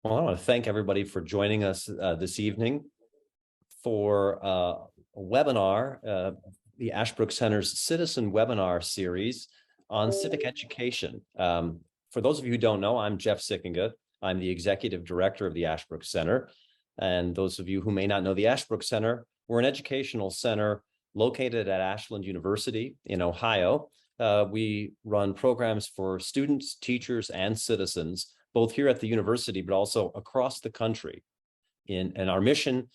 Well, I want to thank everybody for joining us this evening for a webinar, the Ashbrook Center's Citizen Webinar Series on civic education. For those of you who don't know, I'm Jeff Sikkenga. I'm the Executive Director of the Ashbrook Center. And those of you who may not know the Ashbrook Center, we're an educational center located at Ashland University in Ohio. We run programs for students, teachers, and citizens, both here at the university, but also across the country. And our mission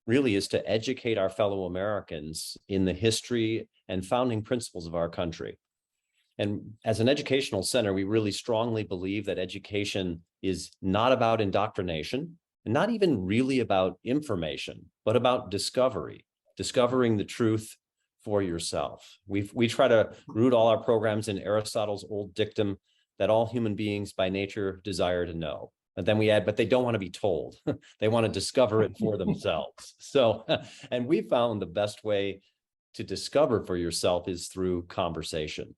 really is to educate our fellow Americans in the history and founding principles of our country. And as an educational center, we really strongly believe that education is not about indoctrination, and not even really about information, but about discovering the truth for yourself. We try to root all our programs in Aristotle's old dictum that all human beings by nature desire to know. And then we add, but they don't want to be told. They want to discover it for themselves. So, and we found the best way to discover for yourself is through conversation.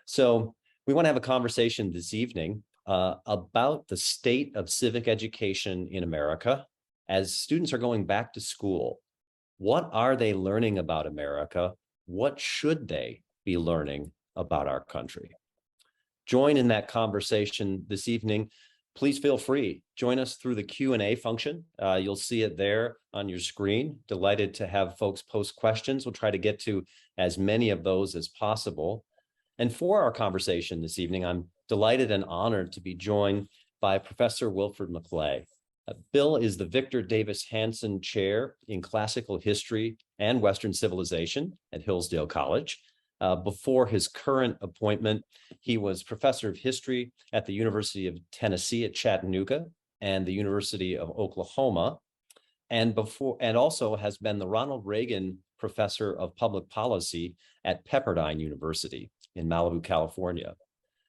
So we want to have a conversation this evening about the state of civic education in America as students are going back to school. What are they learning about America? What should they be learning about our country? Join in that conversation this evening. Please feel free. Join us through the Q&A function. You'll see it there on your screen. Delighted to have folks post questions. We'll try to get to as many of those as possible. And for our conversation this evening, I'm delighted and honored to be joined by Professor Wilfred McClay. Bill is the Victor Davis Hanson Chair in Classical History and Western Civilization at Hillsdale College. Before his current appointment, he was professor of history at the University of Tennessee at Chattanooga and the University of Oklahoma, and also has been the Ronald Reagan Professor of Public Policy at Pepperdine University in Malibu, California.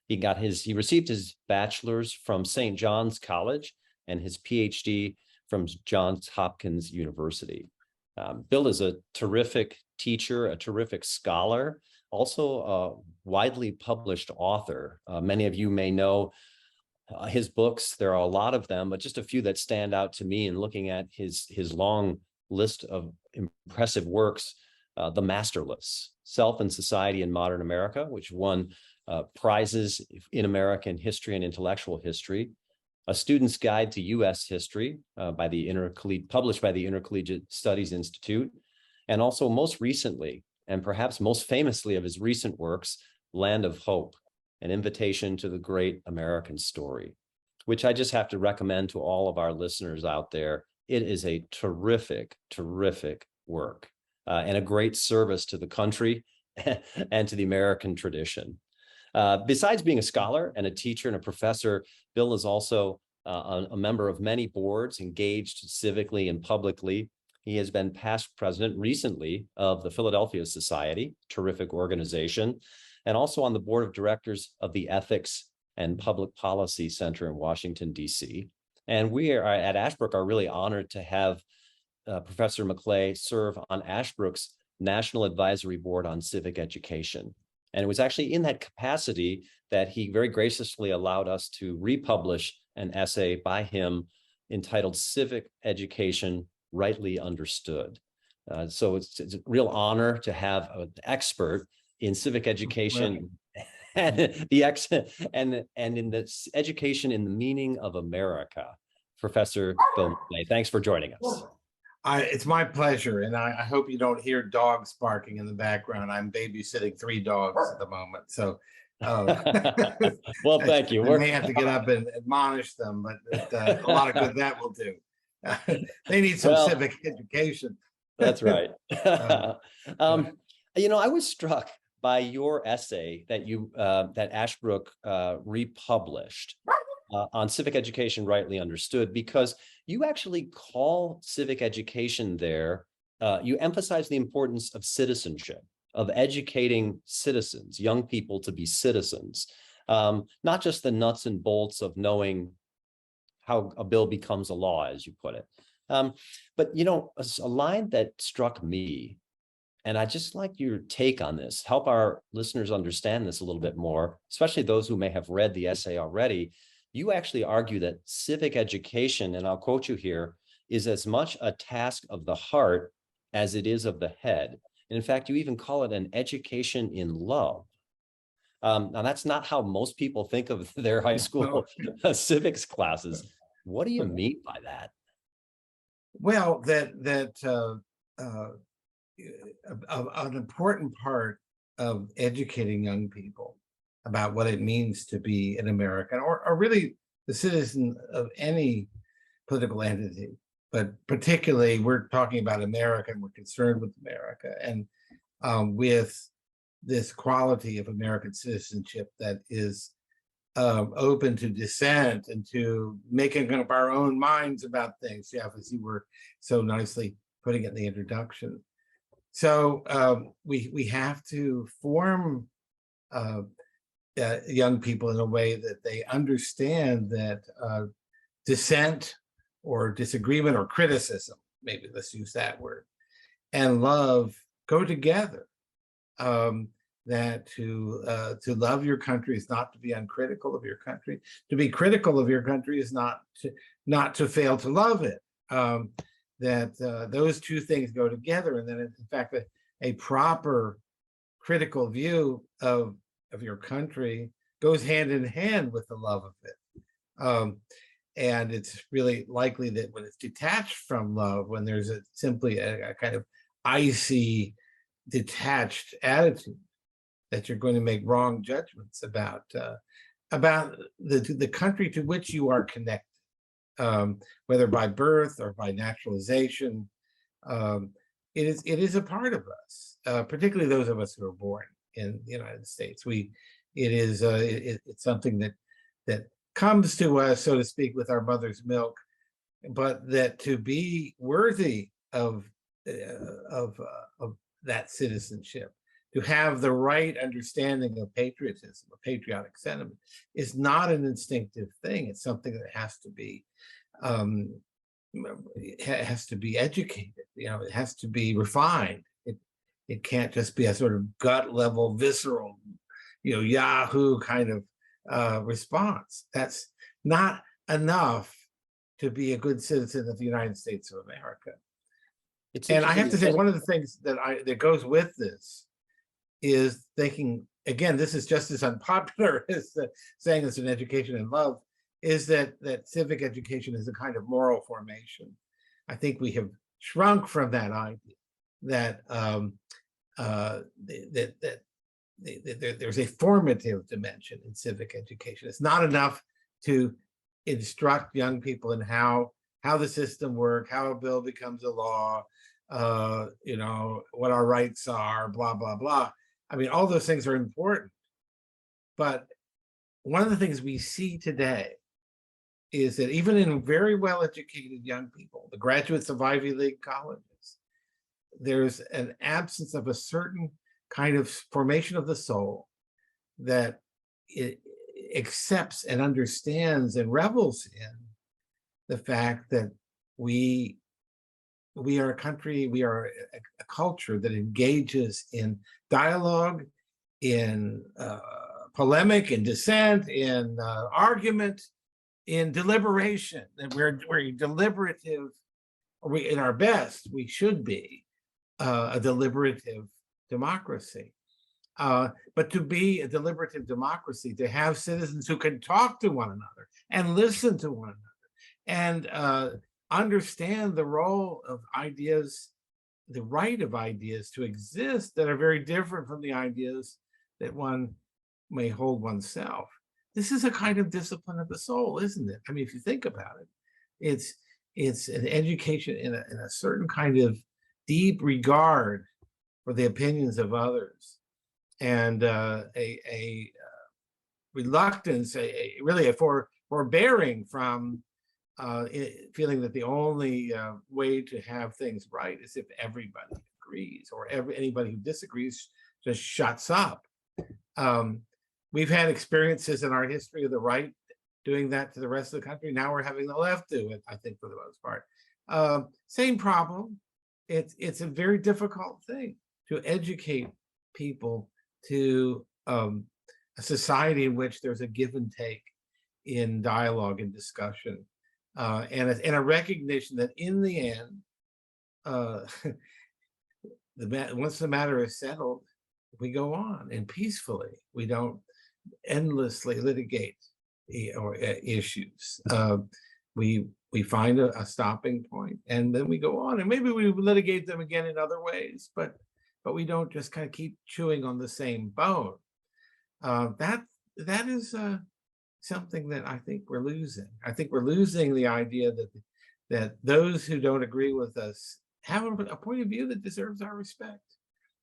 He received his bachelor's from St. John's College and his PhD from Johns Hopkins University. Bill is a terrific teacher, a terrific scholar, also a widely published author. Many of you may know his books. There are a lot of them, but just a few that stand out to me in looking at his long list of impressive works. The Masterless, Self and Society in Modern America, which won prizes in American history and intellectual history. A Student's Guide to U.S. History published by the Intercollegiate Studies Institute, and also most recently, and perhaps most famously of his recent works, Land of Hope, An Invitation to the Great American Story, which I just have to recommend to all of our listeners out there. It is a terrific, terrific work and a great service to the country and to the American tradition. Besides being a scholar and a teacher and a professor, Bill is also a member of many boards, engaged civically and publicly. He has been past president recently of the Philadelphia Society, terrific organization, and also on the board of directors of the Ethics and Public Policy Center in Washington, D.C. And we at Ashbrook are really honored to have Professor McClay serve on Ashbrook's National Advisory Board on Civic Education. And it was actually in that capacity that he very graciously allowed us to republish an essay by him entitled Civic Education Rightly Understood. So it's a real honor to have an expert in civic education and in the education in the meaning of America, Professor Bill McClay. Thanks for joining us. It's my pleasure, and I hope you don't hear dogs barking in the background. I'm babysitting 3 dogs at the moment, so well, thank you. We may have to get up and admonish them, but a lot of good that will do. They need some civic education. That's right. I was struck by your essay that Ashbrook republished on civic education rightly understood, because you actually call civic education there, you emphasize the importance of citizenship, of educating citizens, young people to be citizens, not just the nuts and bolts of knowing how a bill becomes a law, as you put it. But, a line that struck me, and I'd just like your take on this, help our listeners understand this a little bit more, especially those who may have read the essay already, You actually argue that civic education, and I'll quote you here, is as much a task of the heart as it is of the head. And in fact, you even call it an education in love. Now, that's not how most people think of their high school civics classes. What do you mean by that? Well, an important part of educating young people about what it means to be an American, or really the citizen of any political entity, but particularly we're talking about America, and we're concerned with America, and with this quality of American citizenship that is open to dissent and to making up our own minds about things, Jeff, as you were so nicely putting it in the introduction. So we have to form young people in a way that they understand that dissent or disagreement or criticism, maybe let's use that word, and love go together. That to love your country is not to be uncritical of your country. To be critical of your country is not to fail to love it. That those two things go together, and then in fact a proper critical view of your country goes hand in hand with the love of it. And it's really likely that when it's detached from love, when there's simply a kind of icy, detached attitude, that you're going to make wrong judgments about the country to which you are connected, whether by birth or by naturalization. It is a part of us, particularly those of us who are born in the United States. It's something that comes to us, so to speak, with our mother's milk, but that to be worthy of that citizenship, to have the right understanding of patriotism, of patriotic sentiment, is not an instinctive thing. It's something that has to be educated. It has to be refined. It can't just be a sort of gut level, visceral, Yahoo kind of response. That's not enough to be a good citizen of the United States of America. And I have to say, one of the things that goes with this is thinking, again, this is just as unpopular as saying it's an education in love, is that civic education is a kind of moral formation. I think we have shrunk from that idea that there's a formative dimension in civic education. It's not enough to instruct young people in how the system works, how a bill becomes a law, what our rights are, blah, blah, blah. I mean, all those things are important. But one of the things we see today is that even in very well-educated young people, the graduates of Ivy League colleges, there's an absence of a certain kind of formation of the soul that it accepts and understands and revels in the fact that we are a country, we are a culture that engages in dialogue, in polemic, in dissent, in argument, in deliberation. And we're deliberative, or in our best, we should be a deliberative democracy. But to be a deliberative democracy, to have citizens who can talk to one another and listen to one another and understand the role of ideas, the right of ideas to exist that are very different from the ideas that one may hold oneself. This is a kind of discipline of the soul, isn't it? I mean, if you think about it, it's an education in a certain kind of deep regard for the opinions of others, and a reluctance, really a forbearing from feeling that the only way to have things right is if everybody agrees, or anybody who disagrees just shuts up. We've had experiences in our history of the right doing that to the rest of the country. Now we're having the left do it, I think, for the most part. Same problem. It's a very difficult thing to educate people to a society in which there's a give and take, in dialogue and discussion, and a recognition that in the end, uh, once the matter is settled, we go on and peacefully. We don't endlessly litigate or issues. We find a stopping point, and then we go on, and maybe we litigate them again in other ways, but we don't just kind of keep chewing on the same bone. That is something that I think we're losing. I think we're losing the idea that those who don't agree with us have a point of view that deserves our respect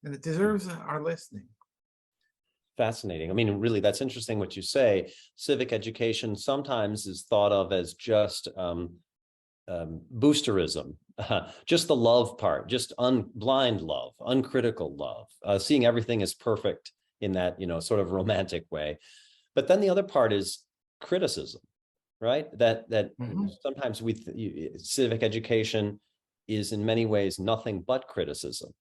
and it deserves our listening. Fascinating. I mean, really, that's interesting what you say. Civic education sometimes is thought of as just boosterism, just the love part, just blind love, uncritical love, seeing everything as perfect in that, sort of romantic way. But then the other part is criticism, right? That sometimes civic education is in many ways nothing but criticism.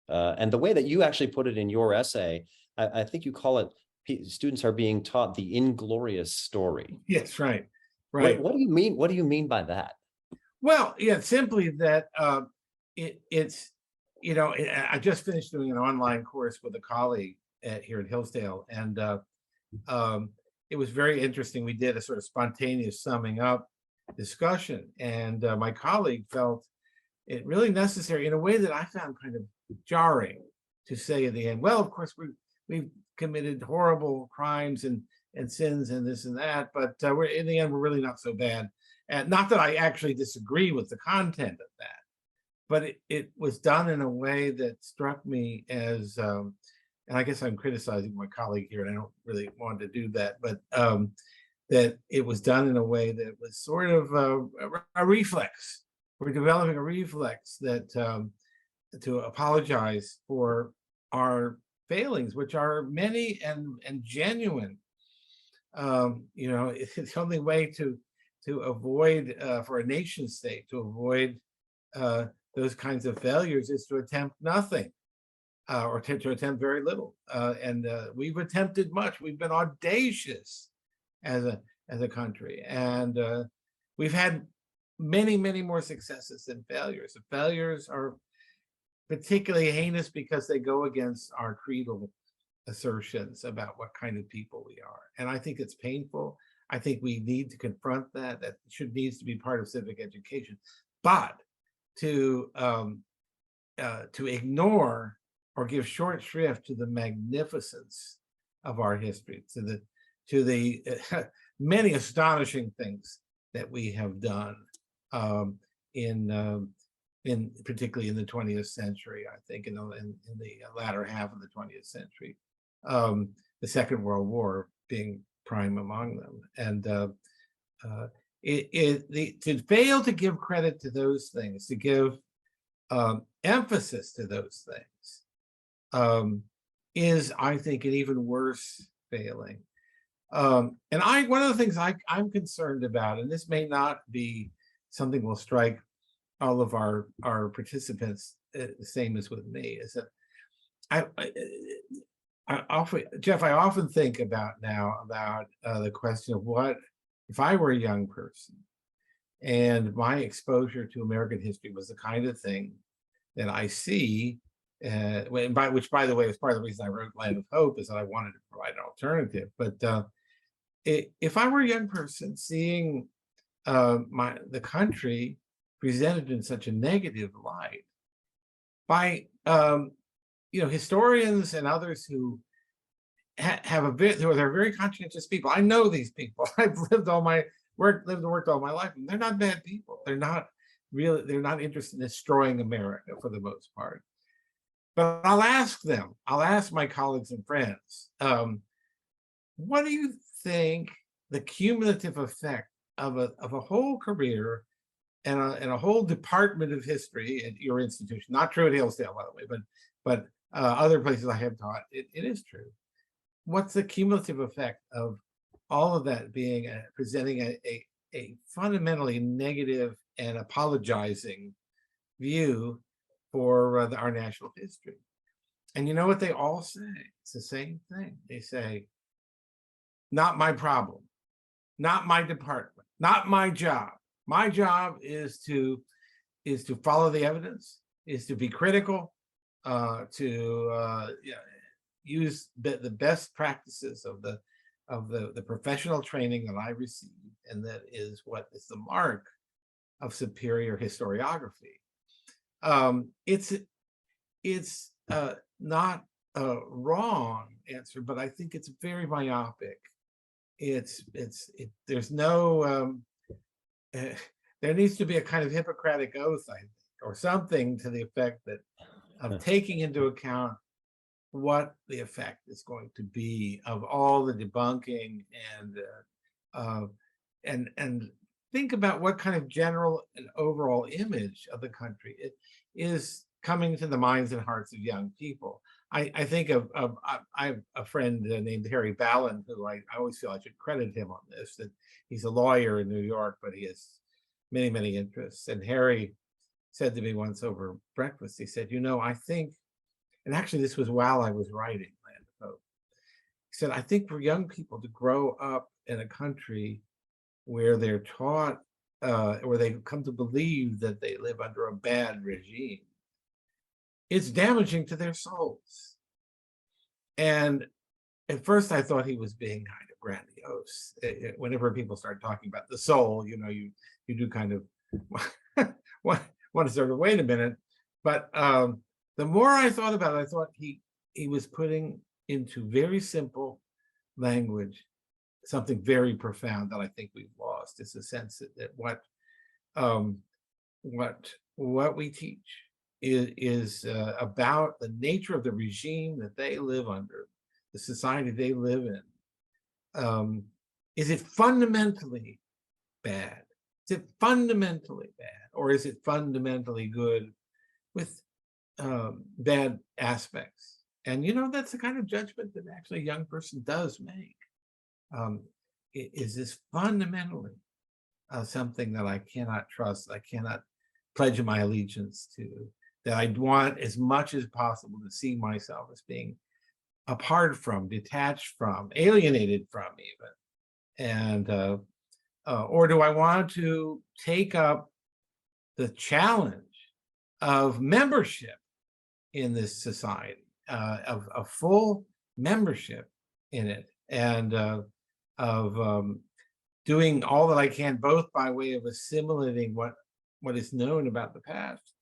And the way that you actually put it in your essay, I think you call it, students are being taught the inglorious story. Yes, right. What do you mean? What do you mean by that? Well, yeah, simply that it's, I just finished doing an online course with a colleague here at Hillsdale, and it was very interesting. We did a sort of spontaneous summing up discussion, and my colleague felt it really necessary in a way that I found kind of jarring to say at the end, well, of course, we've committed horrible crimes and sins and this and that, but we're in the end, we're really not so bad. And not that I actually disagree with the content of that, but it was done in a way that struck me as, and I guess I'm criticizing my colleague here, and I don't really want to do that, but that it was done in a way that was sort of a reflex. We're developing a reflex that to apologize for our failings, which are many and genuine. It's the only way to avoid, for a nation state, to avoid those kinds of failures is to attempt nothing, or to attempt very little. And we've attempted much. We've been audacious as a country, and we've had many, many more successes than failures. The failures are particularly heinous because they go against our creedal assertions about what kind of people we are. And I think it's painful. I think we need to confront that. That needs to be part of civic education. But to ignore or give short shrift to the magnificence of our history, to the many astonishing things that we have done in particularly in the 20th century, I think, in the latter half of the 20th century, the Second World War being prime among them. And to fail to give credit to those things, to give emphasis to those things, is, I think, an even worse failing. And one of the things I'm concerned about, and this may not be something will strike all of our participants the same as with me, is that I often think about the question of what if I were a young person and my exposure to American history was the kind of thing that I see, which, by the way, is part of the reason I wrote Land of Hope, is that I wanted to provide an alternative. But if I were a young person seeing the country presented in such a negative light by historians and others who they're very conscientious people. I know these people. I've lived and worked all my life, and they're not bad people. They're not not interested in destroying America for the most part. But I'll ask my colleagues and friends, what do you think the cumulative effect of a whole career and a whole department of history at your institution, not true at Hillsdale, by the way, but other places I have taught, it is true. What's the cumulative effect of all of that being presenting a fundamentally negative and apologizing view for our national history? And you know what they all say? It's the same thing. They say, not my problem. not my department, not my job. My job is to follow the evidence, is to be critical, to use the best practices of the professional training that I received, and that is what is the mark of superior historiography. It's not a wrong answer, but I think it's very myopic. There's no there needs to be a kind of Hippocratic oath, I think, or something to the effect that of taking into account what the effect is going to be of all the debunking, and think about what kind of general and overall image of the country it is coming to the minds and hearts of young people. I think I have a friend named Harry Ballin, who I always feel I should credit him on this, that he's a lawyer in New York, but he has many, many interests. And Harry said to me once over breakfast, he said, I think, and actually this was while I was writing Land of Hope, he said, I think for young people to grow up in a country where they're taught, or they come to believe that they live under a bad regime, it's damaging to their souls. And at first I thought he was being kind of grandiose. Whenever people start talking about the soul, you do kind of want to sort of wait a minute. But the more I thought about it, I thought he was putting into very simple language something very profound that I think we've lost. It's a sense that what we teach is about the nature of the regime that they live under, the society they live in. Is it fundamentally bad? Is it fundamentally bad, or is it fundamentally good with bad aspects? And that's the kind of judgment that actually a young person does make. Is this fundamentally something that I cannot trust, I cannot pledge my allegiance to, that I want as much as possible to see myself as being apart from, detached from, alienated from even? And or do I want to take up the challenge of membership in this society, of a full membership in it, and of doing all that I can, both by way of assimilating what is known about the past,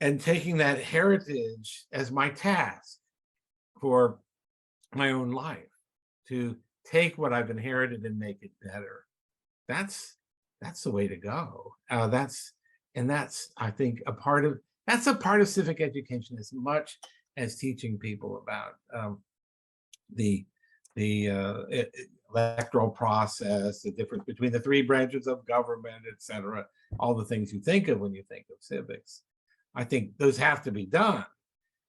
and taking that heritage as my task for my own life, to take what I've inherited and make it better. That's the way to go. That's I think a part of civic education, as much as teaching people about the electoral process, the difference between the three branches of government, etc. All the things you think of when you think of civics. I think those have to be done.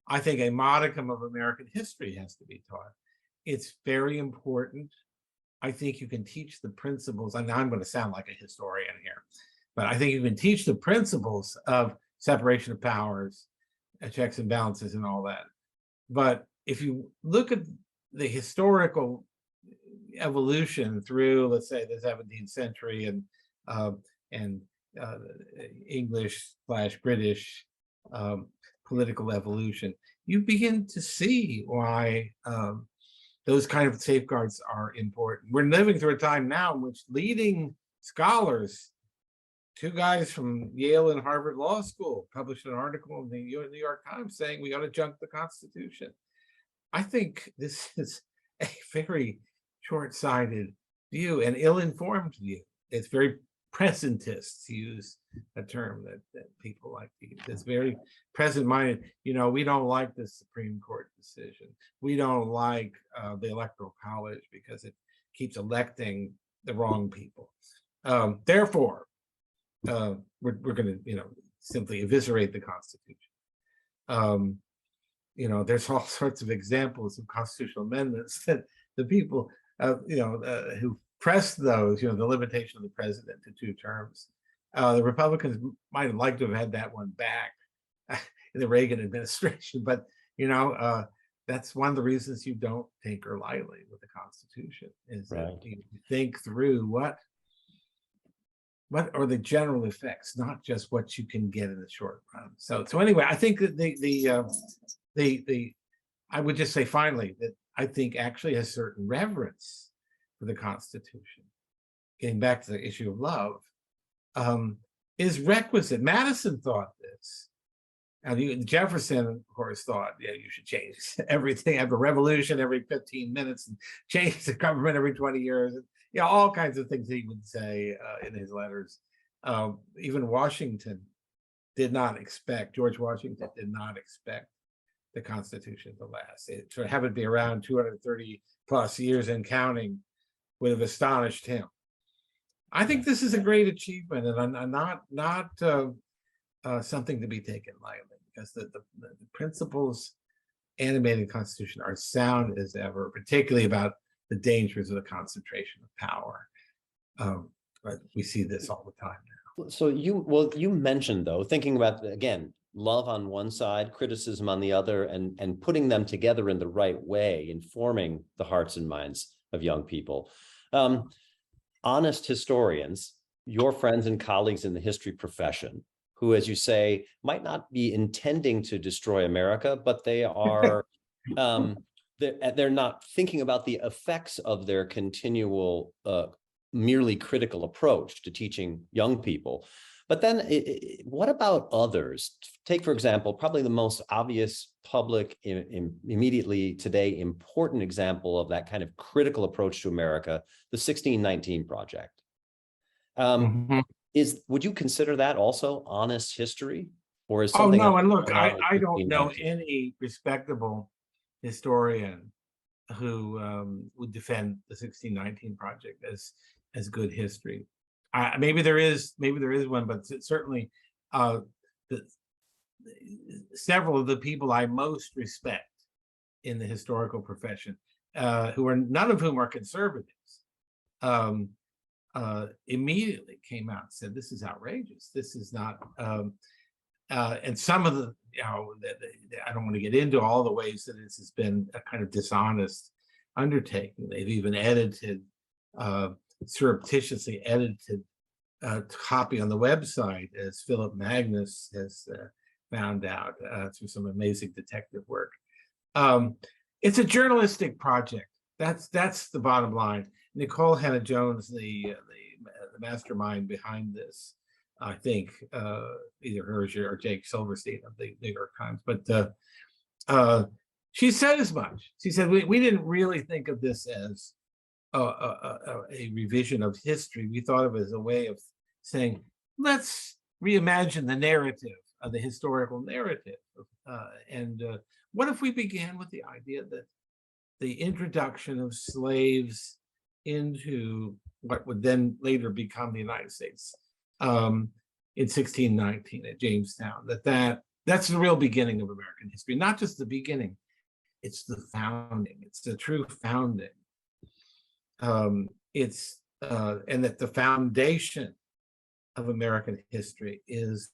I think a modicum of American history has to be taught. It's very important. I think you can teach the principles, and now I'm going to sound like a historian here, but I think you can teach the principles of separation of powers, checks and balances, and all that. But if you look at the historical evolution through, let's say, the 17th century and English/British political evolution, you begin to see why those kind of safeguards are important. We're living through a time now in which leading scholars, two guys from Yale and Harvard Law School, published an article in the New York Times saying we ought to junk the Constitution. I think this is a very short-sighted view, an ill-informed view. It's very presentist, to use a term that people like to use. It's very present-minded. We don't like the Supreme Court decision. We don't like the Electoral College because it keeps electing the wrong people. Therefore, we're going to, simply eviscerate the Constitution. There's all sorts of examples of constitutional amendments that the people, who pressed those, the limitation of the president to 2 terms. The Republicans might have liked to have had that one back in the Reagan administration, but that's one of the reasons you don't tinker lightly with the Constitution, is that Right. you think through what are the general effects, not just what you can get in the short run. So anyway, I think that the I would just say finally that I think actually a certain reverence for the Constitution, getting back to the issue of love, is requisite. Madison thought this. And Jefferson, of course, thought, yeah, you should change everything, have a revolution every 15 minutes and change the government every 20 years. And, all kinds of things he would say in his letters. Even Washington did not expect, George Washington did not expect the Constitution to last. To have it be around 230 plus years and counting would have astonished him. I think this is a great achievement, and not something to be taken lightly, because the principles animating the Constitution are sound as ever, particularly about the dangers of the concentration of power. But we see this all the time now. So you mentioned, though, thinking about, again, love on one side, criticism on the other, and putting them together in the right way, informing the hearts and minds of young people. Honest historians, your friends and colleagues in the history profession, who, as you say, might not be intending to destroy America, but they are they're not thinking about the effects of their continual merely critical approach to teaching young people. But then what about others? Take, for example, probably the most obvious public, immediately today important example of that kind of critical approach to America, the 1619 Project. Would you consider that also honest history? Or is something no, and look, I don't know any respectable historian who would defend the 1619 Project as good history. Maybe there is one, but certainly several of the people I most respect in the historical profession, none of whom are conservatives, immediately came out and said, this is outrageous. This is not, and some of the, I don't want to get into all the ways that this has been a kind of dishonest undertaking. They've even surreptitiously edited copy on the website, as Philip Magnus has found out through some amazing detective work. It's a journalistic project. That's the bottom line. Nicole Hannah-Jones, the mastermind behind this, I think, either her or Jake Silverstein of the New York Times, but she said as much. She said, we didn't really think of this as a revision of history. We thought of it as a way of saying, let's reimagine the narrative, the historical narrative. And what if we began with the idea that the introduction of slaves into what would then later become the United States in 1619 at Jamestown, that's the real beginning of American history, not just the beginning, it's the founding, it's the true founding. And that the foundation of American history is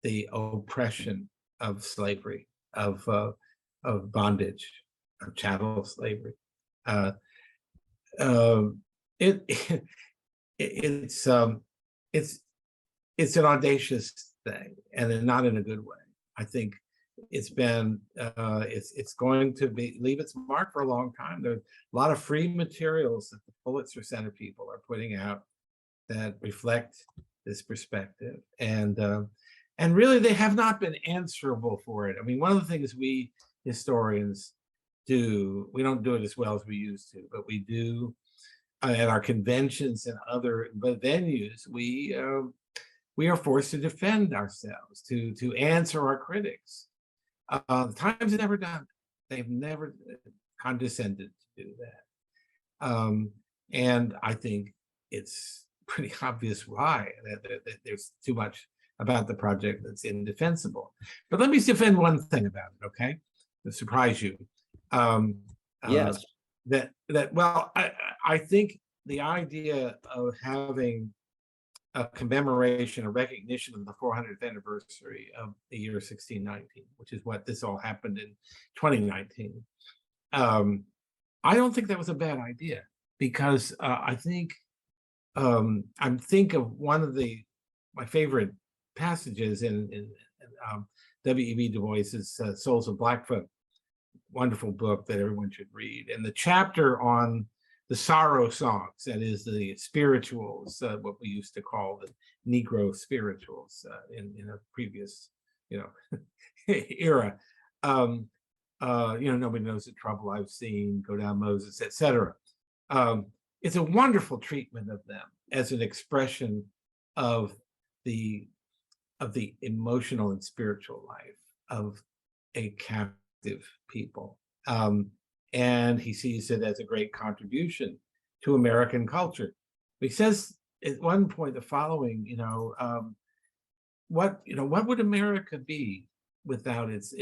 the oppression of slavery, of bondage, of chattel slavery. It's an audacious thing, and not in a good way. I think it's been it's going to leave its mark for a long time. There's a lot of free materials that the Pulitzer Center people are putting out that reflect this perspective, and really they have not been answerable for it. I mean, one of the things we historians do, we don't do it as well as we used to, but we do at our conventions and other venues, we are forced to defend ourselves, to answer our critics. The Times have never done it. They've never condescended to do that. And I think it's pretty obvious why, that there's too much about the project that's indefensible. But let me defend one thing about it, okay? To surprise you. Yes. Well, I think the idea of having a commemoration, a recognition of the 400th anniversary of the year 1619, which is what this all happened in 2019. I don't think that was a bad idea, because I think of one of my favorite passages in W.E.B. Du Bois's Souls of Blackfoot, wonderful book that everyone should read. And the chapter on the sorrow songs, that is the spirituals, what we used to call the Negro spirituals in a previous, era. Nobody knows the trouble I've seen, Go Down Moses, etc. It's a wonderful treatment of them as an expression of the emotional and spiritual life of a captive people. And he sees it as a great contribution to American culture. He says at one point the following, what would America be without its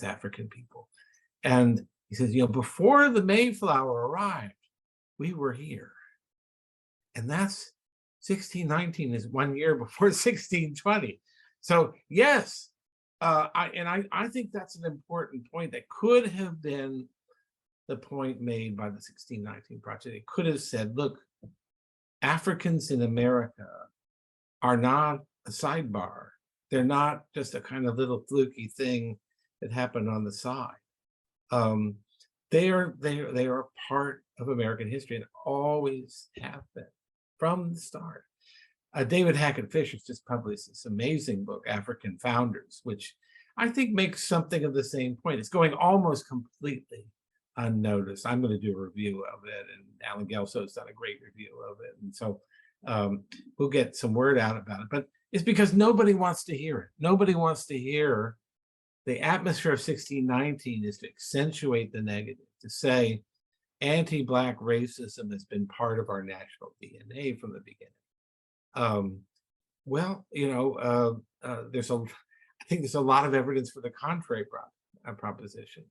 African people? And he says, before the Mayflower arrived, we were here. And that's 1619 is 1 year before 1620. So yes, I think that's an important point that could have been the point made by the 1619 project. It could have said, look, Africans in America are not a sidebar. They're not just a kind of little fluky thing that happened on the side. They are part of American history and always have been from the start. David Hackett Fisher's just published this amazing book, African Founders, which I think makes something of the same point. It's going almost completely unnoticed. I'm going to do a review of it, and Alan Gelso's done a great review of it. And so we'll get some word out about it. But it's because nobody wants to hear it. Nobody wants to hear the atmosphere of 1619 is to accentuate the negative, to say anti-Black racism has been part of our national DNA from the beginning. I think there's a lot of evidence for the contrary proposition,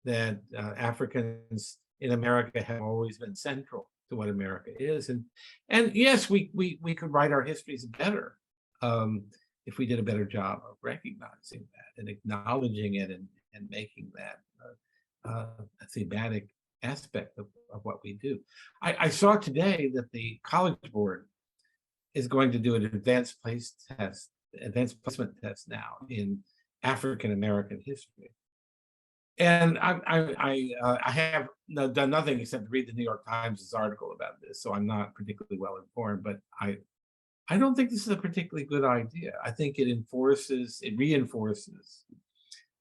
that Africans in America have always been central to what America is. And yes, we could write our histories better if we did a better job of recognizing that and acknowledging it and making that a thematic aspect of what we do. I saw today that the College Board is going to do an advanced placement test now in African American history. And I have done nothing except read the New York Times' article about this, so I'm not particularly well informed, but I don't think this is a particularly good idea. I think it reinforces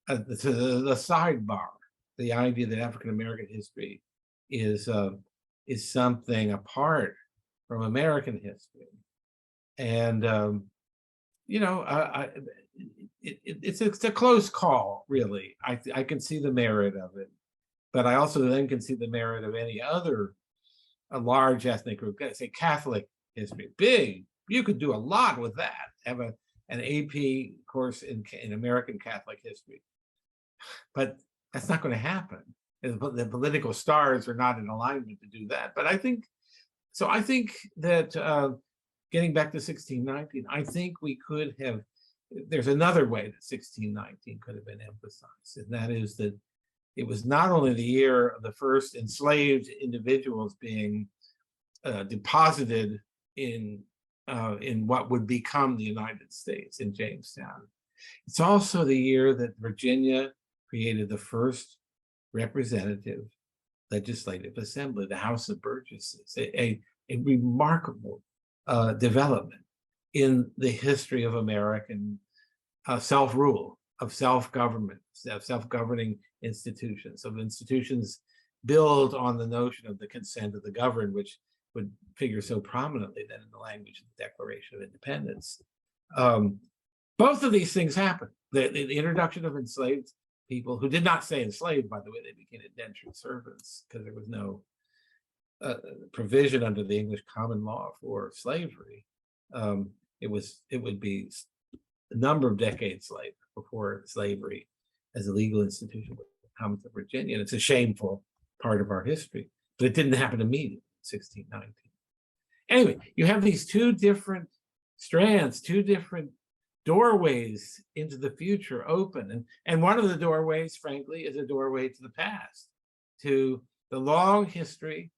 the sidebar, the idea that African American history is something apart from American history. And it's a close call, really. I can see the merit of it, but I also then can see the merit of any other large ethnic group. Say Catholic history, big. You could do a lot with that. Have an AP course in American Catholic history, but that's not going to happen. The political stars are not in alignment to do that. But I think that getting back to 1619, I think we could have. There's another way that 1619 could have been emphasized, and that is that it was not only the year of the first enslaved individuals being deposited in what would become the United States in Jamestown. It's also the year that Virginia created the first representative legislative assembly, the House of Burgesses, a remarkable development in the history of American self-rule, of self-government, of self-governing institutions, of institutions built on the notion of the consent of the governed, which would figure so prominently then in the language of the Declaration of Independence. Both of these things happened. The introduction of enslaved people, who did not stay enslaved, by the way, they became indentured servants because there was no provision under the English common law for slavery. It would be a number of decades later before slavery as a legal institution would come to Virginia. And it's a shameful part of our history, but it didn't happen immediately in 1619. Anyway, you have these two different strands, two different doorways into the future open. And one of the doorways, frankly, is a doorway to the past, to the long history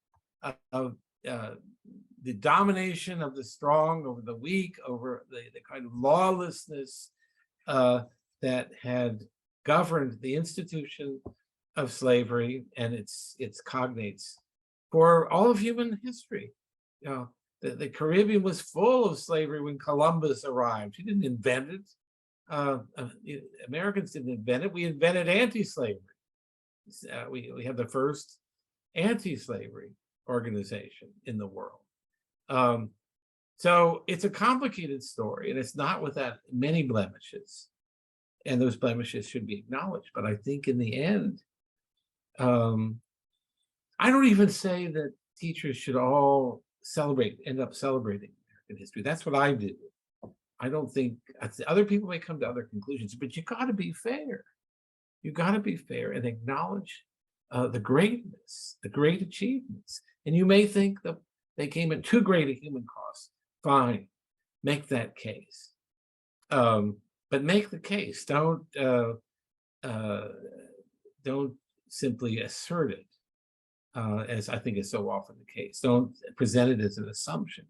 of the domination of the strong over the weak, over the kind of lawlessness that had governed the institution of slavery and its cognates for all of human history. You know, the Caribbean was full of slavery when Columbus arrived. He didn't invent it. Americans didn't invent it. We invented anti-slavery. We had the first anti-slavery organization in the world. So it's a complicated story, and it's not without many blemishes, and those blemishes should be acknowledged. But I think in the end, I don't even say that teachers should all end up celebrating American history. That's what I do. I don't think other people may come to other conclusions, but you got to be fair. You got to be fair and acknowledge the greatness, the great achievements. And you may think that they came at too great a human cost. Fine, make that case. But make the case. Don't simply assert it, as I think is so often the case. Don't present it as an assumption.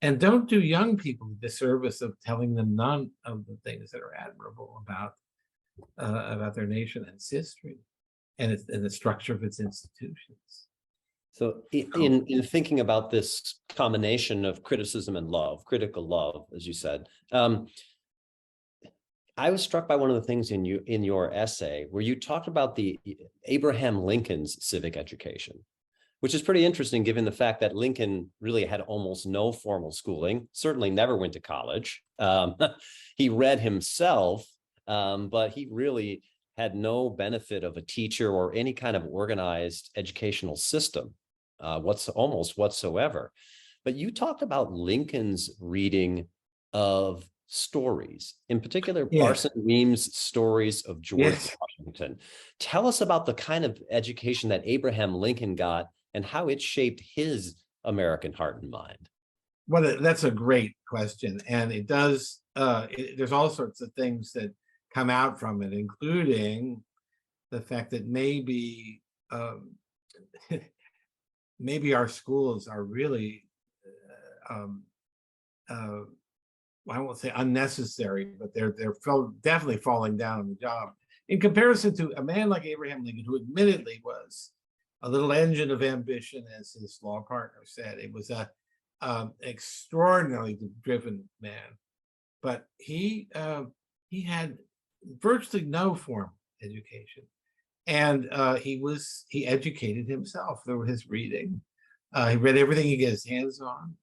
And don't do young people the disservice of telling them none of the things that are admirable about their nation and its history and the structure of its institutions. So in thinking about this combination of criticism and love, critical love, as you said, I was struck by one of the things in your essay where you talked about the Abraham Lincoln's civic education, which is pretty interesting given the fact that Lincoln really had almost no formal schooling, certainly never went to college. He read himself, but he really had no benefit of a teacher or any kind of organized educational system whatsoever. But you talked about Lincoln's reading of stories, in particular, Parson Weems' stories of George Washington. Tell us about the kind of education that Abraham Lincoln got and how it shaped his American heart and mind. Well, that's a great question. And it does, there's all sorts of things that come out from it, including the fact that maybe maybe our schools are really I won't say unnecessary, but they're definitely falling down on the job in comparison to a man like Abraham Lincoln, who admittedly was a little engine of ambition, as his law partner said. It was a extraordinarily driven man, but he had virtually no formal education, and he educated himself through his reading. He read everything he got his hands on.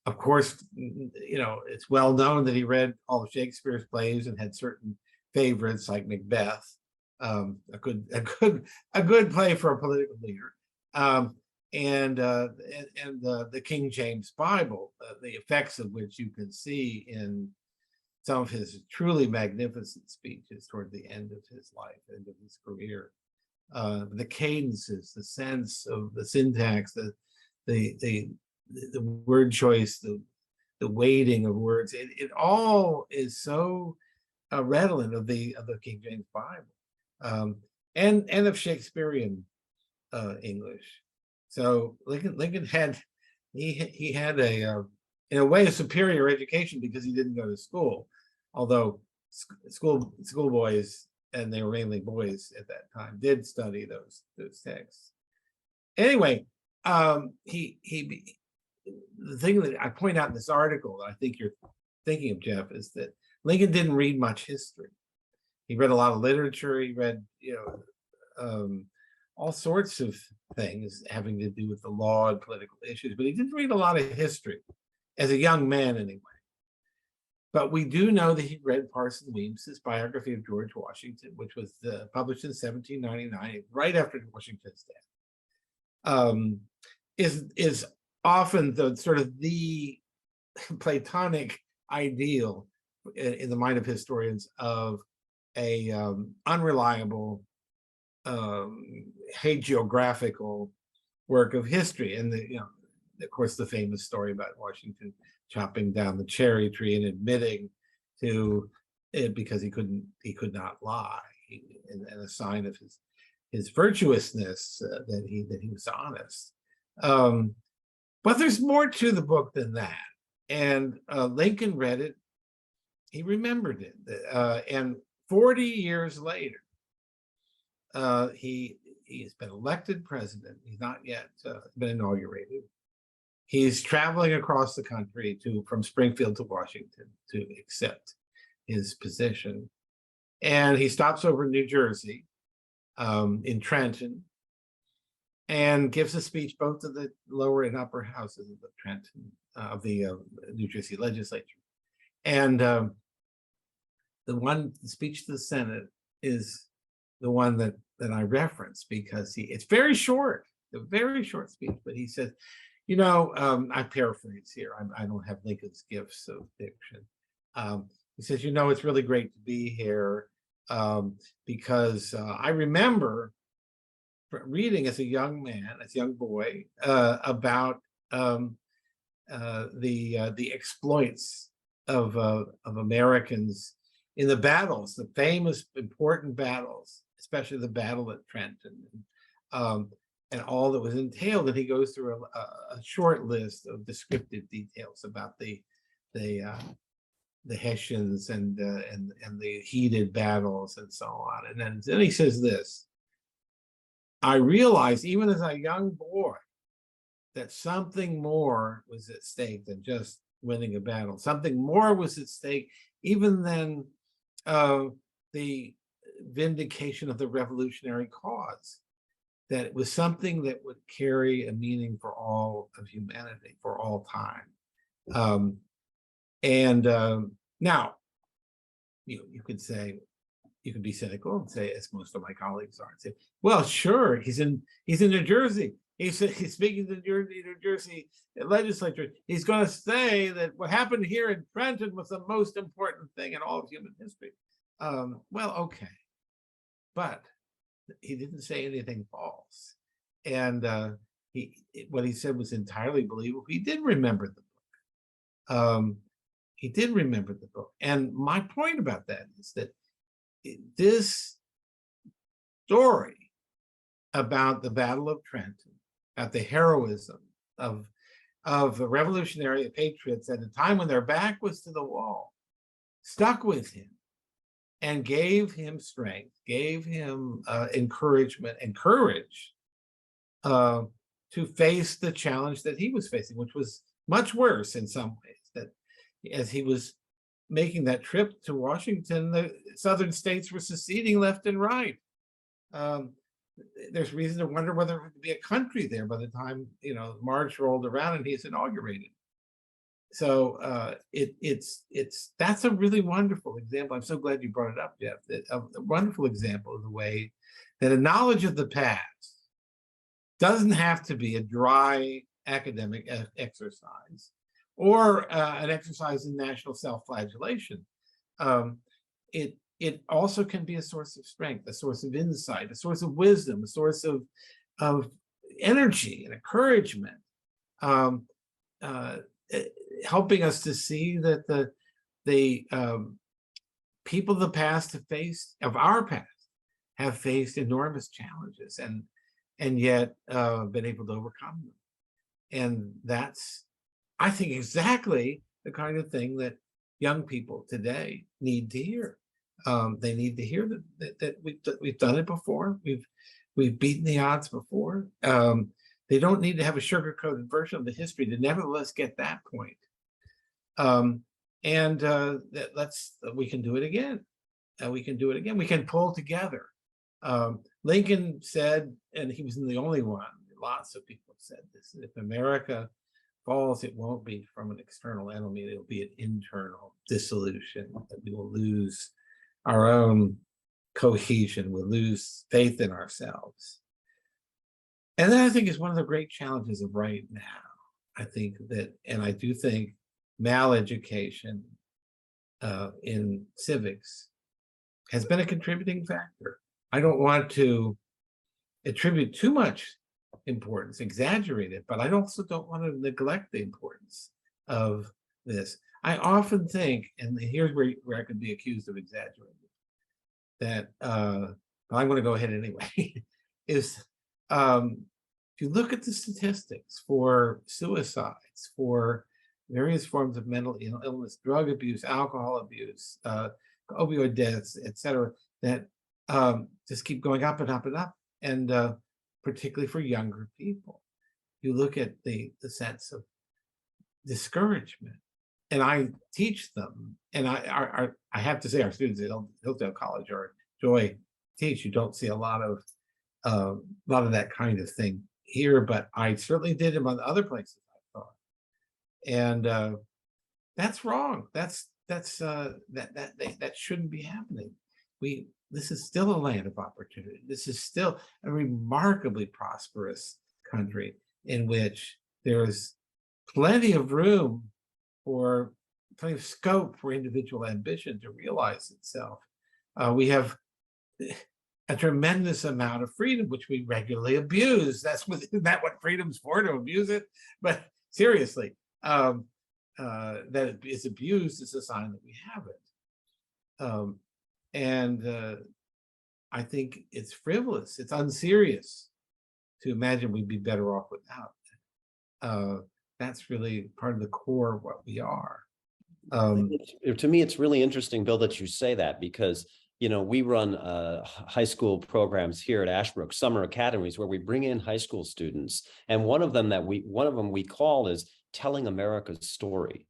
Of course, you know, it's well known that he read all of Shakespeare's plays and had certain favorites like Macbeth, a good play for a political leader, and the King James Bible, the effects of which you can see in some of his truly magnificent speeches toward the end of his life, end of his career. The cadences, the sense of the syntax, the word choice, the weighting of words, it all is so redolent of the King James Bible, and of Shakespearean English. So Lincoln had he had in a way a superior education because he didn't go to school, although schoolboys, and they were mainly boys at that time, did study those texts. Anyway, the thing that I point out in this article that I think you're thinking of, Jeff, is that Lincoln didn't read much history. He read a lot of literature. He read, all sorts of things having to do with the law and political issues, but he didn't read a lot of history as a young man anyway. But we do know that he read Parson Weems' biography of George Washington, which was published in 1799, right after Washington's death. Is often the sort of the Platonic ideal in the mind of historians of a unreliable hagiographical work of history. And of course, the famous story about Washington chopping down the cherry tree and admitting to it because he could not lie, and a sign of his virtuousness, that he was honest. But there's more to the book than that. And Lincoln read it, he remembered it, and 40 years later, he's been elected president. He's not yet been inaugurated. He's traveling across the country from Springfield to Washington to accept his position. And he stops over in New Jersey, in Trenton, and gives a speech both to the lower and upper houses of the Trenton, of the New Jersey legislature. And the speech to the Senate is the one that I reference, because it's very short, a very short speech, but he says, I paraphrase here. I don't have Lincoln's gifts of diction. He says, it's really great to be here, because I remember reading as a young man, as a young boy, about the exploits of Americans in the battles, the famous important battles, especially the battle at Trenton, and all that was entailed. And he goes through a short list of descriptive details about the Hessians and the heated battles and so on. And then he says this: I realized, even as a young boy, that something more was at stake than just winning a battle. Something more was at stake, even than the vindication of the revolutionary cause. That it was something that would carry a meaning for all of humanity, for all time. Now, you could say, you could be cynical and say, as most of my colleagues are, and say, well, sure, he's in New Jersey. He's speaking to the New Jersey legislature. He's going to say that what happened here in Trenton was the most important thing in all of human history. Well, okay, but he didn't say anything false, and what he said was entirely believable. He did remember the book. He did remember the book, and my point about that is that this story about the Battle of Trenton, at the heroism of revolutionary patriots at a time when their back was to the wall, stuck with him and gave him strength, gave him encouragement and courage to face the challenge that he was facing, which was much worse in some ways. That as he was making that trip to Washington, the southern states were seceding left and right. There's reason to wonder whether there would be a country there by the time March rolled around and he's inaugurated. So that's a really wonderful example. I'm so glad you brought it up, Jeff. A wonderful example of the way that a knowledge of the past doesn't have to be a dry academic exercise or an exercise in national self-flagellation. It also can be a source of strength, a source of insight, a source of wisdom, a source of energy and encouragement, helping us to see that the people of the past have faced enormous challenges and yet been able to overcome them. And that's, I think, exactly the kind of thing that young people today need to hear. They need to hear that we've done it before. We've beaten the odds before. They don't need to have a sugar-coated version of the history to nevertheless get that point. We can do it again. We can do it again. We can pull together. Lincoln said, and he wasn't the only one, lots of people said this: if America falls, it won't be from an external enemy, it'll be an internal dissolution, that we will lose our own cohesion, we'll lose faith in ourselves. And that, I think, is one of the great challenges of right now. I think that, and I do think maleducation in civics has been a contributing factor. I don't want to attribute too much importance, exaggerate it, but I also don't want to neglect the importance of this. I often think, and here's where I could be accused of exaggerating, that but I'm going to go ahead anyway, is if you look at the statistics for suicides, for various forms of mental illness, drug abuse, alcohol abuse, opioid deaths, etc., that just keep going up and up and up, and particularly for younger people. You look at the sense of discouragement, and I teach them, and I have to say our students at Hillsdale College are a joy to teach. You don't see a lot of that kind of thing here, but I certainly did in other places I thought, and that's wrong. That shouldn't be happening. This is still a land of opportunity. This is still a remarkably prosperous country in which there's plenty of room for plenty of scope for individual ambition to realize itself. We have a tremendous amount of freedom, which we regularly abuse. Isn't that what freedom's for, to abuse it? But seriously, that it is abused is a sign that we have it. And I think it's frivolous, it's unserious to imagine we'd be better off without it. That's really part of the core of what we are. To me, it's really interesting, Bill, that you say that, because we run high school programs here at Ashbrook, summer academies, where we bring in high school students, and one of them we call is Telling America's Story.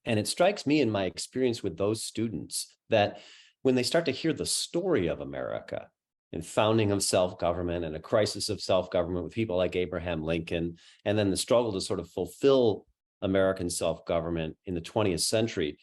And it strikes me in my experience with those students that when they start to hear the story of America and founding of self-government and a crisis of self-government with people like Abraham Lincoln, and then the struggle to sort of fulfill American self-government in the 20th century,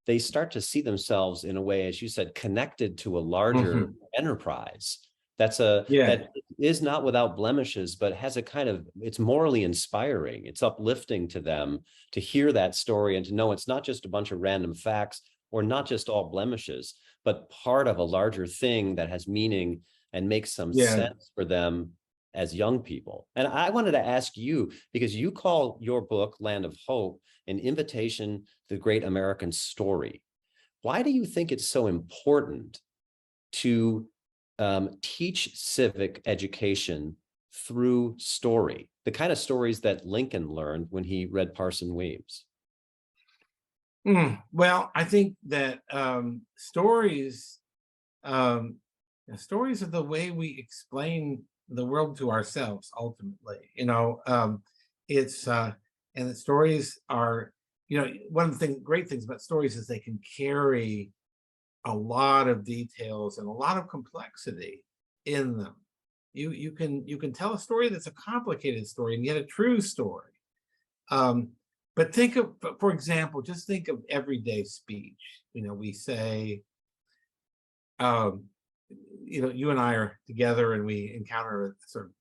they start to see themselves in a way, as you said, connected to a larger enterprise. That is not without blemishes, but has it's morally inspiring. It's uplifting to them to hear that story and to know it's not just a bunch of random facts or not just all blemishes, but part of a larger thing that has meaning and makes some sense for them as young people. And I wanted to ask you, because you call your book, Land of Hope, an invitation to the great American story. Why do you think it's so important to teach civic education through story, the kind of stories that Lincoln learned when he read Parson Weems? Well, I think that stories are the way we explain the world to ourselves, ultimately. And the stories are, one of the great things about stories is they can carry a lot of details and a lot of complexity in them. You can tell a story that's a complicated story and yet a true story. But for example, just think of everyday speech. We say, you and I are together and we encounter a sort of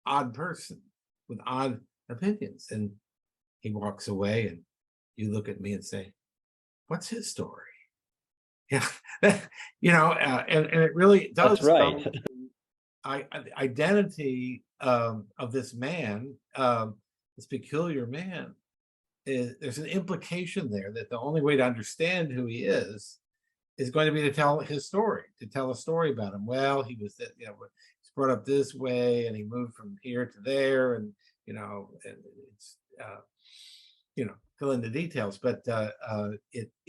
odd person with odd opinions, and he walks away and you look at me and say, what's his story? Yeah, and it really does. That's right. Identity of this man, this peculiar man, there's an implication there that the only way to understand who he is going to be to tell his story, to tell a story about him. Well, he was, he's brought up this way, and he moved from here to there, and and it's fill in the details, but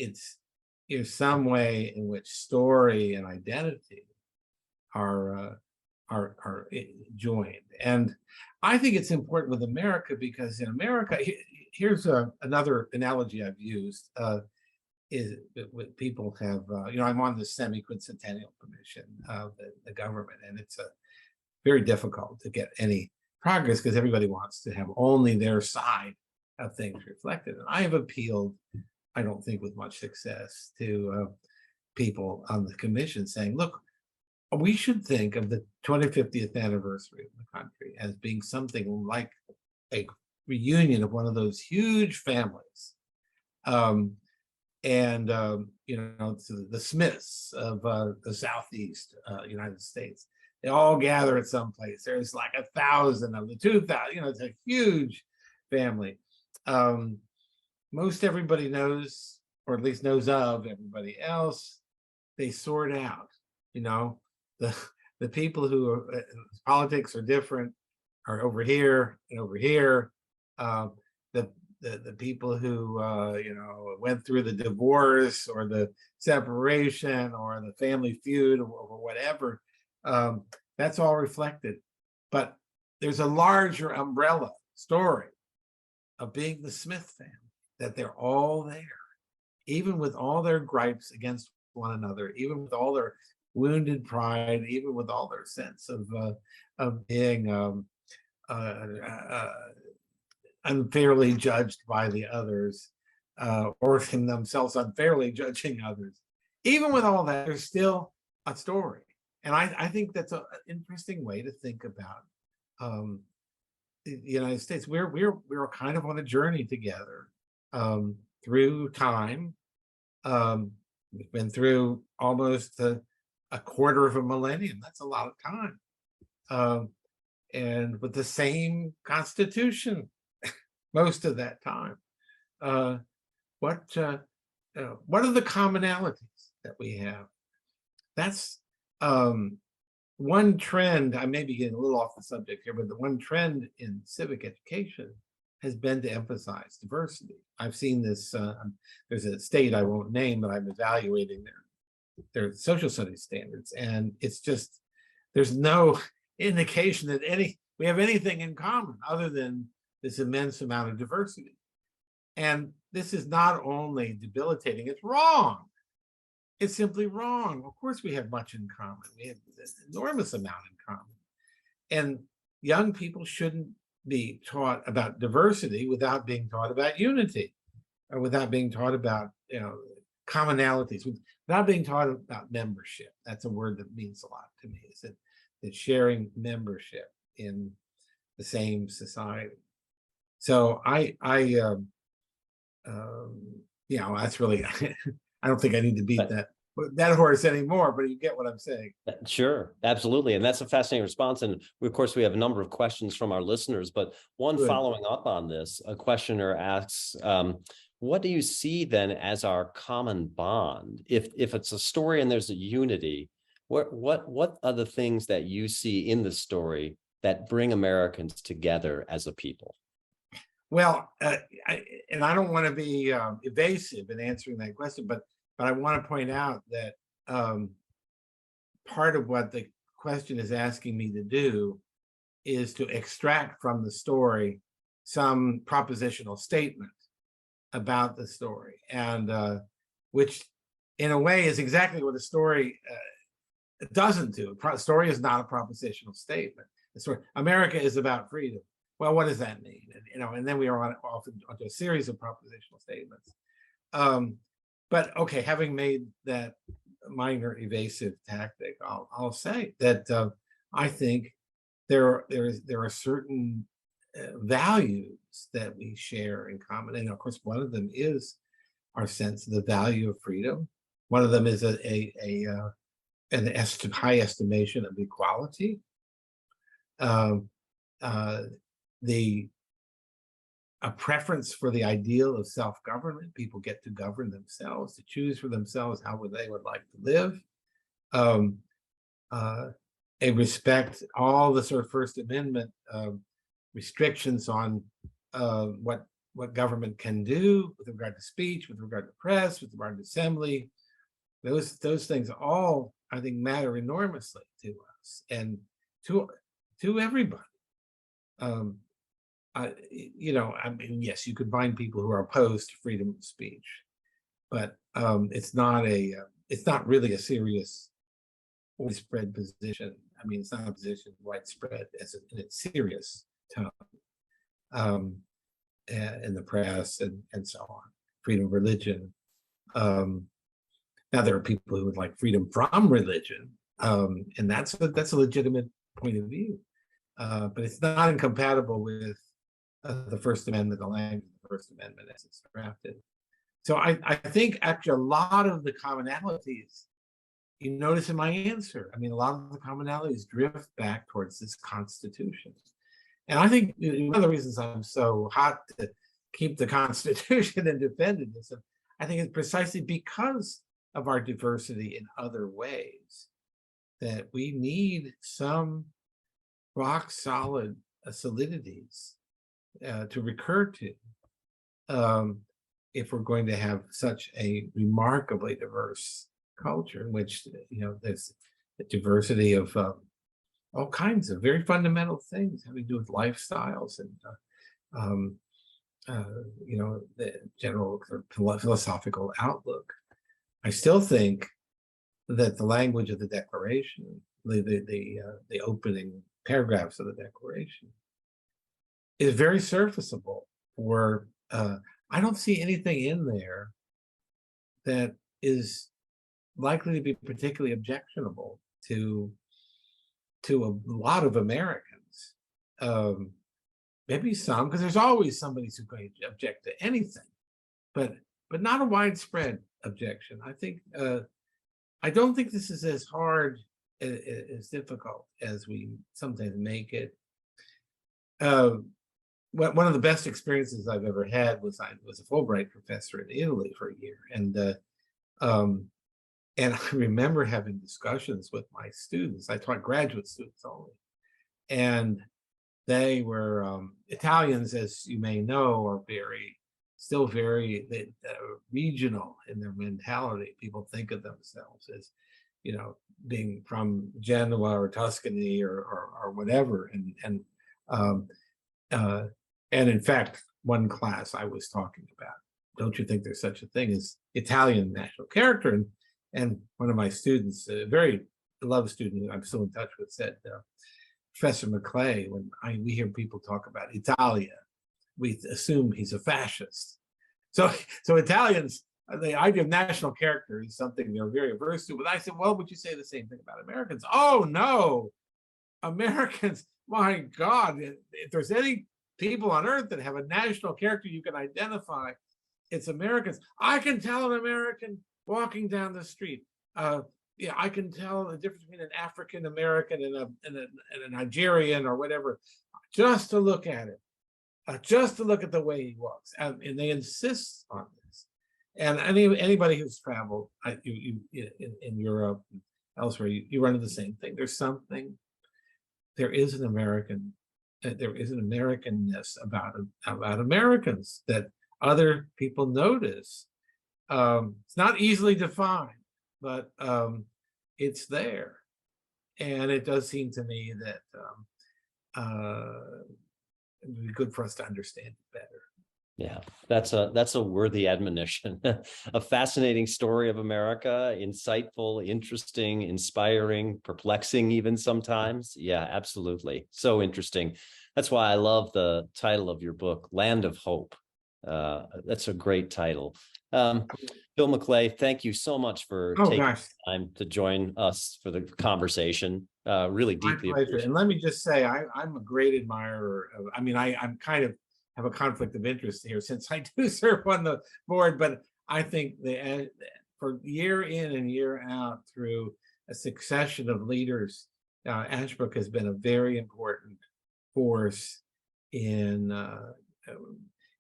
it's some way in which story and identity are joined. And I think it's important with America, because in America, here's another analogy I've used, is what people have, I'm on the semi-quincentennial commission of the government, and it's very difficult to get any progress because everybody wants to have only their side of things reflected. And I have appealed, I don't think with much success, to people on the commission saying, look, we should think of the 250th anniversary of the country as being something like a reunion of one of those huge families. The Smiths of the Southeast United States. They all gather at some place. There's like 1,000 of the 2,000. You know, it's a huge family. Most everybody knows, or at least knows of everybody else. They sort out. You know, the people who are, politics are different are over here and over here. The people who you know, went through the divorce or the separation or the family feud or whatever, that's all reflected. But there's a larger umbrella story of being the Smith family, that they're all there, even with all their gripes against one another, even with all their wounded pride, even with all their sense of being unfairly judged by the others, or themselves unfairly judging others. Even with all that, there's still a story. And I think that's an interesting way to think about the United States. We're kind of on a journey together through time. We've been through almost a quarter of a millennium. That's a lot of time. And with the same Constitution most of that time. What are the commonalities that we have? That's one trend. I may be getting a little off the subject here, but the one trend in civic education has been to emphasize diversity. I've seen this. There's a state I won't name, but I'm evaluating their social studies standards, and it's just, there's no indication that we have anything in common other than this immense amount of diversity. And this is not only debilitating, it's wrong. It's simply wrong. Of course, we have much in common. We have this enormous amount in common. And young people shouldn't be taught about diversity without being taught about unity, or without being taught about, you know, commonalities, without being taught about membership. That's a word that means a lot to me, is that sharing membership in the same society. So you know, that's really, I don't think I need to beat that horse anymore, but you get what I'm saying. Sure, absolutely. And that's a fascinating response. And of course, we have a number of questions from our listeners, but one Good. following up on this, a questioner asks, what do you see then as our common bond? If it's a story and there's a unity, what are the things that you see in the story that bring Americans together as a people? Well, I don't want to be evasive in answering that question, but I want to point out that part of what the question is asking me to do is to extract from the story some propositional statement about the story, and which in a way is exactly what a story doesn't do. A story is not a propositional statement. The story, America is about freedom. Well, what does that mean? And, you know, and then we are often onto a series of propositional statements. But okay, having made that minor evasive tactic, I'll say that I think there are certain values that we share in common, and of course, one of them is our sense of the value of freedom. One of them is an high estimation of equality. A preference for the ideal of self-government. People get to govern themselves, to choose for themselves how they would like to live. A respect, all the sort of First Amendment restrictions on what government can do with regard to speech, with regard to press, with regard to assembly. Those things all, I think, matter enormously to us and to everybody. You know, I mean, yes, you could find people who are opposed to freedom of speech, but it's not really a serious widespread position. I mean, it's not a position widespread in its serious tone in the press and so on. Freedom of religion. Now there are people who would like freedom from religion, and that's a legitimate point of view, but it's not incompatible with the First Amendment, the language of the First Amendment as it's drafted. So I think actually a lot of the commonalities you notice in my answer, I mean, a lot of the commonalities drift back towards this Constitution. And I think one of the reasons I'm so hot to keep the Constitution and defend it is that I think it's precisely because of our diversity in other ways that we need some rock solid solidities to recur to if we're going to have such a remarkably diverse culture in which, you know, there's a diversity of all kinds of very fundamental things having to do with lifestyles and you know, the general philosophical outlook. I still think that the language of the Declaration, the opening paragraphs of the Declaration, is very surfaceable. Or I don't see anything in there that is likely to be particularly objectionable to a lot of Americans. Maybe some, because there's always somebody who's going to object to anything, but not a widespread objection. I think I don't think this is as hard, as difficult as we sometimes make it. One of the best experiences I've ever had was I was a Fulbright professor in Italy for a year, and I remember having discussions with my students. I taught graduate students only, and they were Italians, as you may know, are still very regional in their mentality. People think of themselves as, you know, being from Genoa or Tuscany or whatever, and in fact, one class I was talking about, don't you think there's such a thing as Italian national character? And one of my students, a very beloved student who I'm still in touch with, said, Professor McClay, when we hear people talk about Italia, we assume he's a fascist. So Italians, the idea of national character is something they're very averse to. But I said, well, would you say the same thing about Americans? Oh, no. Americans, my God, if there's any people on earth that have a national character you can identify, it's Americans. I can tell an American walking down the street. Yeah, I can tell the difference between an African American and a Nigerian or whatever, just to look at it, just to look at the way he walks, and they insist on this. And anybody who's traveled in Europe and elsewhere, you run into the same thing. There is an Americanness about Americans that other people notice. It's not easily defined, but it's there, and it does seem to me that it would be good for us to understand it better. Yeah, that's a worthy admonition. A fascinating story of America, insightful, interesting, inspiring, perplexing even sometimes. Yeah, absolutely. So interesting. That's why I love the title of your book, Land of Hope. That's a great title. Bill McClay, thank you so much for taking the time to join us for the conversation. Really deeply appreciate it. And let me just say, I'm a great admirer of, I mean, I'm kind of have a conflict of interest here since I do serve on the board, but I think for year in and year out through a succession of leaders, Ashbrook has been a very important force in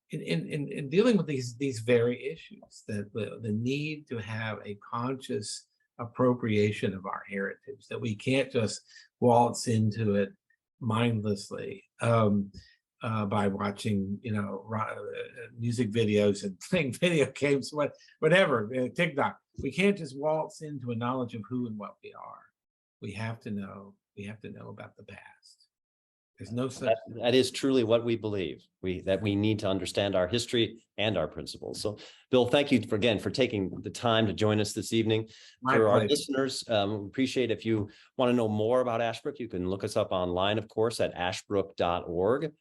dealing with these very issues, that the need to have a conscious appropriation of our heritage, that we can't just waltz into it mindlessly by watching, you know, music videos and playing video games, whatever, TikTok. We can't just waltz into a knowledge of who and what we are. We have to know about the past. There's no such. That is truly what we believe. That we need to understand our history and our principles. So, Bill, thank you again for taking the time to join us this evening. For our listeners, appreciate if you want to know more about Ashbrook, you can look us up online, of course, at ashbrook.org.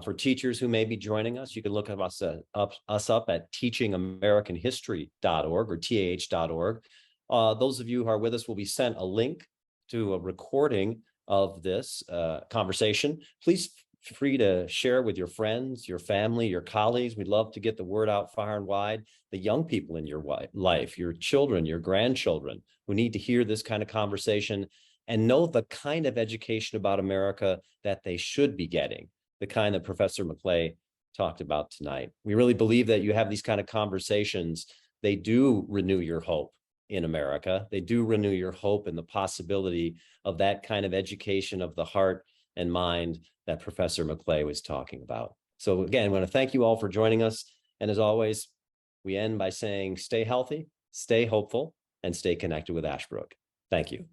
For teachers who may be joining us, you can look us up at teachingamericanhistory.org or TAH.org. Those of you who are with us will be sent a link to a recording of this conversation. Please free to share with your friends, your family, your colleagues. We'd love to get the word out far and wide. The young people in your life, your children, your grandchildren, who need to hear this kind of conversation and know the kind of education about America that they should be getting, the kind that Professor McClay talked about tonight. We really believe that you have these kind of conversations. They do renew your hope in America. They do renew your hope in the possibility of that kind of education of the heart and mind that Professor McClay was talking about. So again, I want to thank you all for joining us. And as always, we end by saying, stay healthy, stay hopeful, and stay connected with Ashbrook. Thank you.